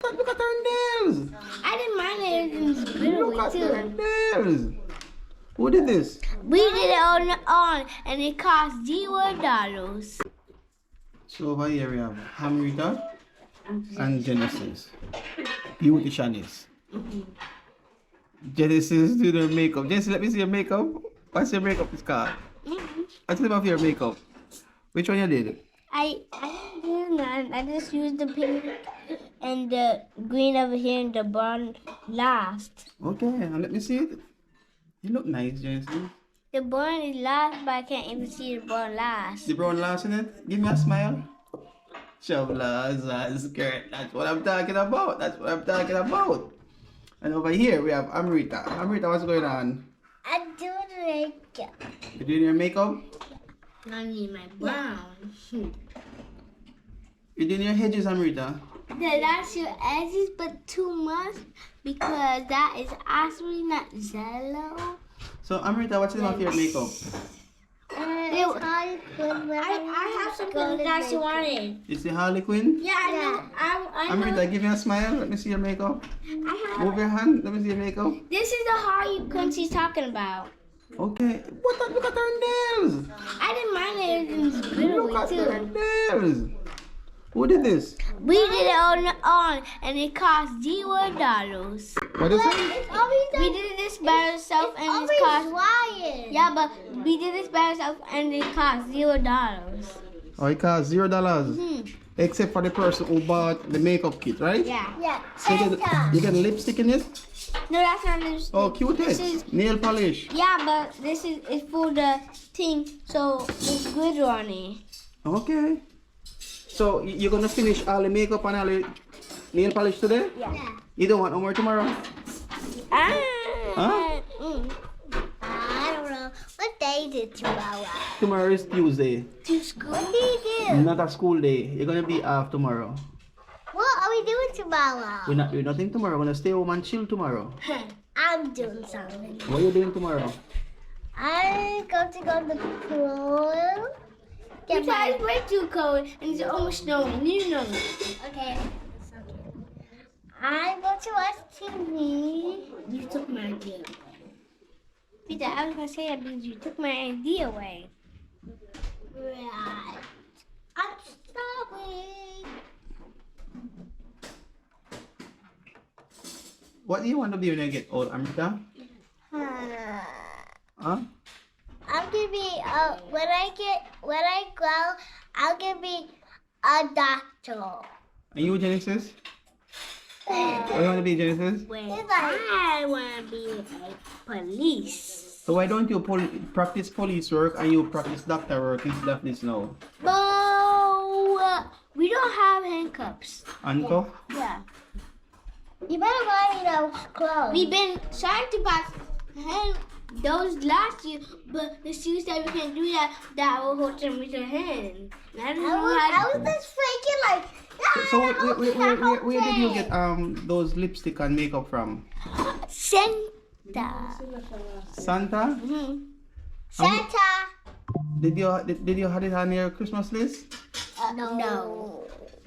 Look at her nails. I didn't mind it. It was good Look at her too. nails. Who did this? We did it on and it cost $0. So over here we have Amrita and Genesis. Beauticianis. Genesis do the makeup. Genesis, let me see your makeup. What's your makeup is called? What's the name of your makeup? Which one you did? I didn't do none. I just used the pink and the green over here and the brown last. Okay, and let me see it. You look nice, Genesis. The brown is last, but I can't even see the brown last. The brown last in it. Give me a smile. Shavlas and skirt. That's what I'm talking about. That's what I'm talking about. And over here we have Amrita. Amrita, what's going on? I do makeup. You doing your makeup? I need my brown. You doing your hedges, Amrita? The last your edges, but too much because that is actually not Zello. So Amrita, what's the name of your makeup? I have something that you wanted. It's the Harley Quinn? Yeah, I know. I know. Amrita, give me a smile. Let me see your makeup. I have. Move your hand. Let me see your makeup. This is the Harley Quinn she's talking about. Okay. What the? Look at her nails. I didn't mind it. It was good Look at her too. nails. Who did this? We did it on and it cost $0. What is it? We did this by ourselves and it cost. Yeah, but we did this by ourselves and it cost $0. Oh, it costs $0. Except for the person who bought the makeup kit, right? Yeah. So you get lipstick in it? No, that's not lipstick. Oh, cute This it. is- Nail polish. Yeah, but this is for the thing, so it's glitter on it. Okay. So you're gonna finish all the makeup and all the nail polish today? Yeah. You don't want no more tomorrow? Huh? I don't know. What day is it tomorrow? Tomorrow is Tuesday. To school? What do you do? Not a school day. You're gonna be off tomorrow. What are we doing tomorrow? We're not doing nothing tomorrow. We're gonna stay home and chill tomorrow. I'm doing something. What are you doing tomorrow? I'm going to go to the pool. Because it's way too cold and it's almost snowing. You know. Okay. I'm going to watch TV. You took my idea away. Peter, I was going to say that because you took my idea away. Right. I'm sorry. What do you want to be when you get old, Amrita? Huh? I'm gonna be when I grow, I'm gonna be a doctor. And you, Genesis? What do you want to be, Genesis? I wanna be a police. So why don't you practice police work and you practice doctor work instead of this now? But we don't have handcuffs. Handcuff? Yeah. You better buy me those clothes. We've been trying to buy those last year, but the shoes that we can do that will hold them with your hand. I was just freaking like. So where did you get those lipstick and makeup from? Santa. Santa? Santa. Did you have it on your Christmas list? No.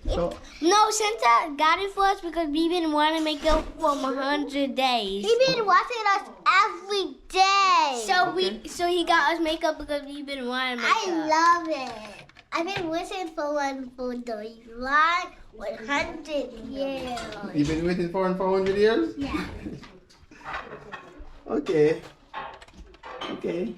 So No, Santa got it for us because we've been wanting makeup for 100 days. He's been watching us every day. So he got us makeup because we've been wanting makeup. I love it. I've been wishing for one for the last 100 years. you've been waiting for 100 years? Yeah. Okay. Okay.